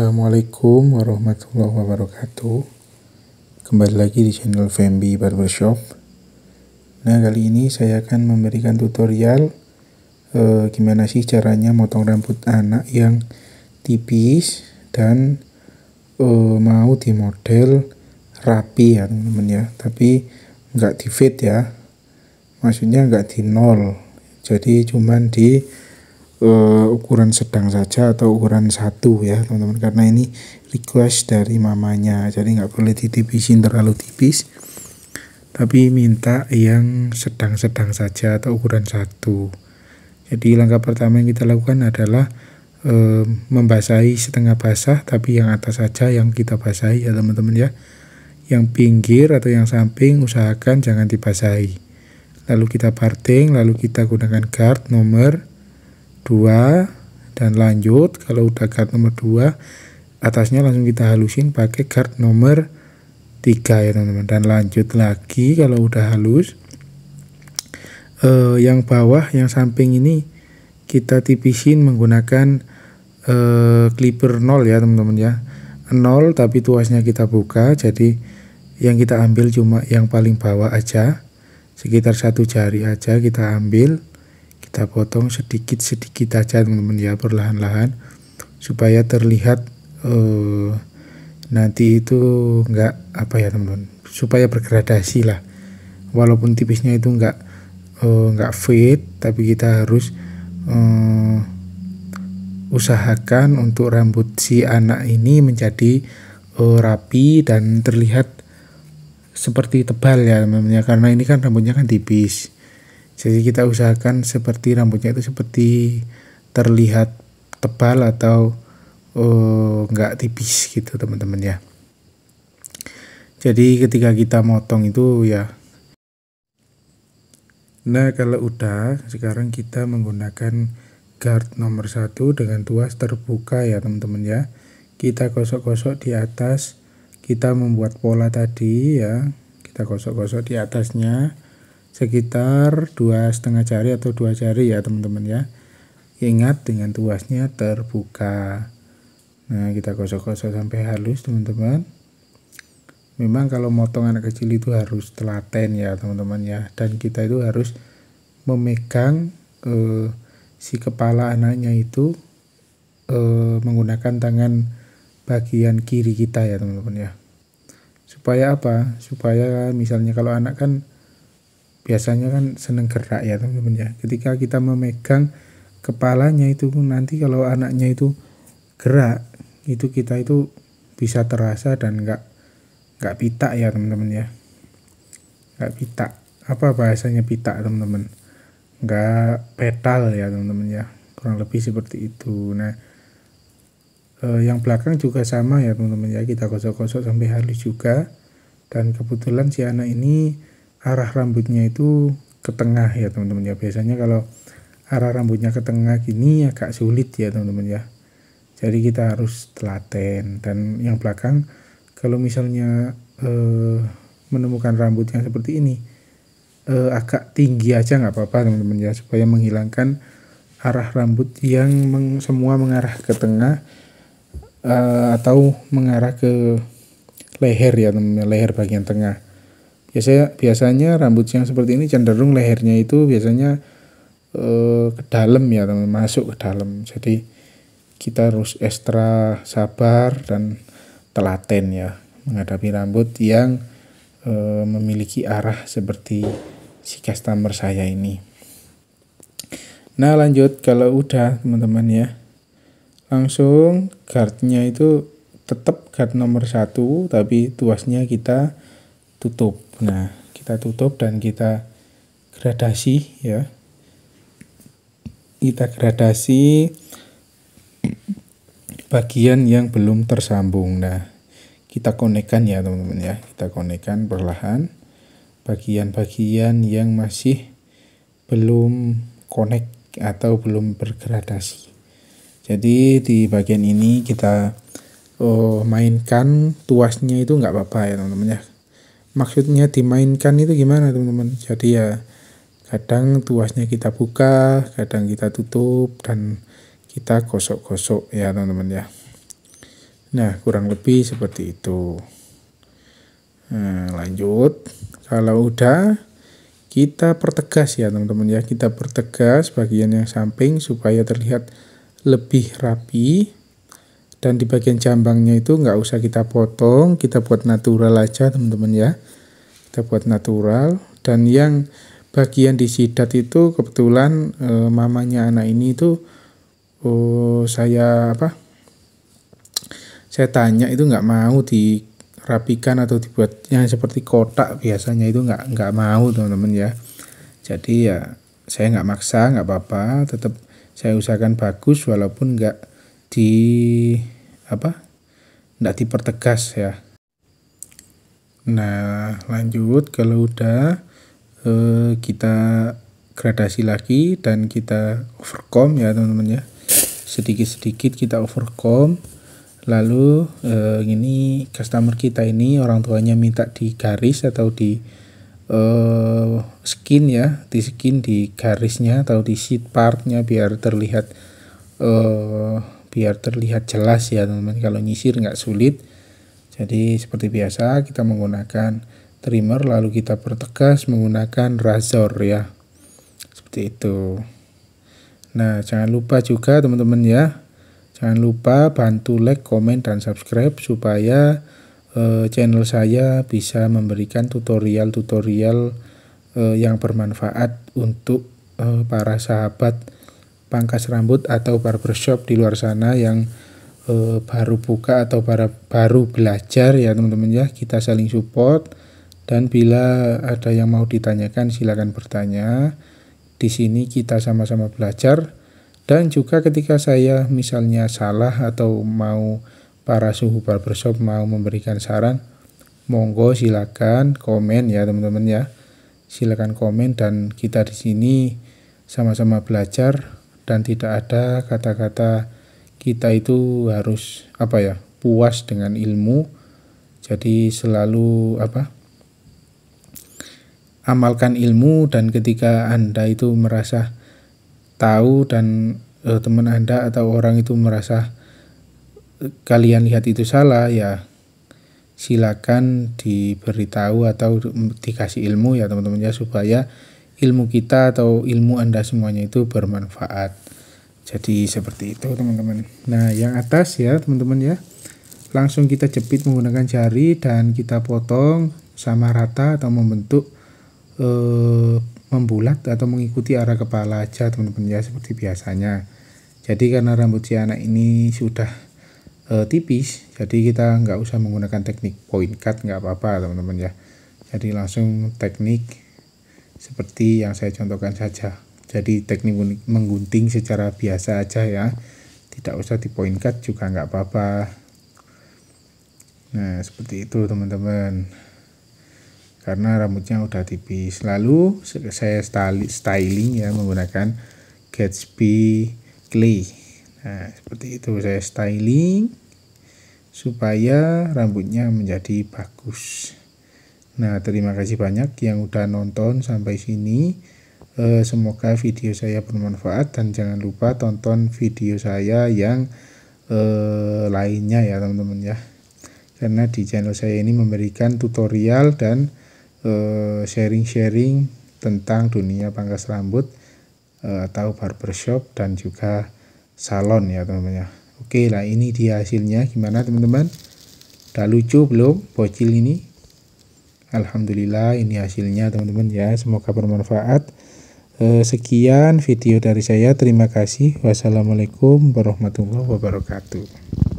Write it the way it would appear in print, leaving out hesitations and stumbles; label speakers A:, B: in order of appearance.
A: Assalamualaikum warahmatullahi wabarakatuh. Kembali lagi di channel Fembi Barbershop. Nah, kali ini saya akan memberikan tutorial gimana sih caranya motong rambut anak yang tipis dan mau di model rapi ya teman-teman ya, tapi nggak di fade ya, maksudnya nggak di nol, jadi cuman di ukuran sedang saja atau ukuran 1 ya teman-teman, karena ini request dari mamanya, jadi nggak boleh ditipisin terlalu tipis, tapi minta yang sedang-sedang saja atau ukuran 1. Jadi langkah pertama yang kita lakukan adalah membasahi setengah basah, tapi yang atas saja yang kita basahi ya teman-teman ya. Yang pinggir atau yang samping usahakan jangan dibasahi. Lalu kita parting, lalu kita gunakan guard nomor 2 dan lanjut. Kalau udah guard nomor 2, atasnya langsung kita halusin pakai guard nomor 3 ya teman-teman, dan lanjut lagi. Kalau udah halus, yang bawah yang samping ini kita tipisin menggunakan clipper 0 ya teman-teman ya, 0 tapi tuasnya kita buka, jadi yang kita ambil cuma yang paling bawah aja, sekitar 1 jari aja kita ambil, kita potong sedikit-sedikit aja teman-teman ya, perlahan-lahan, supaya terlihat nanti itu enggak apa ya teman-teman, supaya bergradasi lah, walaupun tipisnya itu enggak fade, tapi kita harus usahakan untuk rambut si anak ini menjadi rapi dan terlihat seperti tebal ya teman-teman, karena ini kan rambutnya kan tipis. Jadi kita usahakan seperti rambutnya itu seperti terlihat tebal atau enggak tipis gitu teman-teman ya. Jadi ketika kita motong itu ya. Nah, kalau udah, sekarang kita menggunakan guard nomor 1 dengan tuas terbuka ya teman-teman ya. Kita gosok-gosok di atas, kita membuat pola tadi ya, kita gosok-gosok di atasnya sekitar 2,5 jari atau 2 jari ya teman-teman ya. Ingat dengan tuasnya terbuka. Nah, kita gosok-gosok sampai halus teman-teman. Memang kalau motong anak kecil itu harus telaten ya teman-teman ya, dan kita itu harus memegang si kepala anaknya itu menggunakan tangan bagian kiri kita ya teman-teman ya. Supaya apa? Supaya misalnya kalau anak kan biasanya kan seneng gerak ya teman-teman ya. Ketika kita memegang kepalanya itu, nanti kalau anaknya itu gerak, itu kita itu bisa terasa dan nggak pitak ya teman-teman ya. Nggak pitak. Apa bahasanya pitak teman-teman? Nggak petal ya teman-teman ya. Kurang lebih seperti itu. Nah, yang belakang juga sama ya teman-teman ya, kita gosok-gosok sampai halus juga. Dan kebetulan si anak ini arah rambutnya itu ke tengah ya teman-teman ya. Biasanya kalau arah rambutnya ke tengah gini agak sulit ya teman-teman ya, jadi kita harus telaten. Dan yang belakang kalau misalnya menemukan rambut yang seperti ini agak tinggi aja nggak apa-apa teman-teman ya, supaya menghilangkan arah rambut yang semua mengarah ke tengah atau mengarah ke leher ya teman-teman, leher bagian tengah. Biasanya rambut yang seperti ini cenderung lehernya itu biasanya ke dalam ya teman-teman, masuk ke dalam. Jadi kita harus ekstra sabar dan telaten ya menghadapi rambut yang memiliki arah seperti si customer saya ini. Nah, lanjut, kalau udah teman-teman ya, langsung guardnya itu tetap guard nomor 1, tapi tuasnya kita tutup. Nah, kita tutup dan kita gradasi ya. Kita gradasi bagian yang belum tersambung. Nah, kita konekkan ya teman-teman ya. Kita konekkan perlahan bagian-bagian yang masih belum konek atau belum bergradasi. Jadi di bagian ini kita mainkan tuasnya itu nggak apa-apa ya teman-teman ya. Maksudnya dimainkan itu gimana teman-teman? Jadi ya kadang tuasnya kita buka, kadang kita tutup, dan kita gosok-gosok ya teman-teman ya. Nah, kurang lebih seperti itu. Nah, lanjut. Kalau udah, kita pertegas ya teman-teman ya. Kita pertegas bagian yang samping supaya terlihat lebih rapi. Dan di bagian jambangnya itu nggak usah kita potong, kita buat natural aja teman-teman ya. Kita buat natural. Dan yang bagian di sidat itu kebetulan mamanya anak ini itu saya tanya itu nggak mau dirapikan atau dibuat yang seperti kotak biasanya, itu nggak mau teman-teman ya. Jadi ya saya nggak maksa, nggak apa-apa, tetap saya usahakan bagus walaupun nggak dipertegas ya. Nah, lanjut. Kalau udah kita gradasi lagi dan kita overcomb ya teman-teman ya. Sedikit-sedikit kita overcomb. Lalu ini customer kita ini orang tuanya minta di garis atau di skin ya, di skin di garisnya atau di sheet partnya biar terlihat jelas ya teman-teman. Kalau nyisir nggak sulit. Jadi seperti biasa kita menggunakan trimmer lalu kita pertegas menggunakan razor ya, seperti itu. Nah, jangan lupa juga teman-teman ya, jangan lupa bantu like, komen, dan subscribe supaya channel saya bisa memberikan tutorial-tutorial yang bermanfaat untuk para sahabat pangkas rambut atau barbershop di luar sana yang baru buka atau baru belajar ya teman-teman ya. Kita saling support, dan bila ada yang mau ditanyakan silakan bertanya. Di sini kita sama-sama belajar, dan juga ketika saya misalnya salah atau mau para suhu barbershop mau memberikan saran, monggo silakan komen ya teman-teman ya. Silakan komen, dan kita di sini sama-sama belajar, dan tidak ada kata-kata kita itu harus puas dengan ilmu. Jadi selalu amalkan ilmu, dan ketika Anda itu merasa tahu dan teman Anda atau orang itu merasa kalian lihat itu salah, ya silakan diberitahu atau dikasih ilmu ya teman-teman ya, supaya ilmu kita atau ilmu Anda semuanya itu bermanfaat. Jadi seperti itu teman-teman. Nah, yang atas ya teman-teman ya, langsung kita jepit menggunakan jari dan kita potong sama rata atau membentuk membulat atau mengikuti arah kepala aja teman-teman ya, seperti biasanya. Jadi karena rambut si anak ini sudah tipis, jadi kita nggak usah menggunakan teknik point cut, nggak apa-apa teman-teman ya. Jadi langsung teknik seperti yang saya contohkan saja. Jadi teknik menggunting secara biasa aja ya, tidak usah di point cut juga nggak apa-apa. Nah, seperti itu teman-teman, karena rambutnya udah tipis. Lalu saya styling ya menggunakan Gatsby Clay. Nah, seperti itu saya styling supaya rambutnya menjadi bagus. Nah, terima kasih banyak yang udah nonton sampai sini. Semoga video saya bermanfaat, dan jangan lupa tonton video saya yang lainnya ya teman-teman ya. Karena di channel saya ini memberikan tutorial dan sharing-sharing tentang dunia pangkas rambut atau barbershop dan juga salon ya teman-teman ya. Oke lah, ini dia hasilnya. Gimana teman-teman? Udah lucu belum bocil ini? Alhamdulillah, ini hasilnya teman-teman ya. Semoga bermanfaat. Sekian video dari saya. Terima kasih. Wassalamualaikum warahmatullahi wabarakatuh.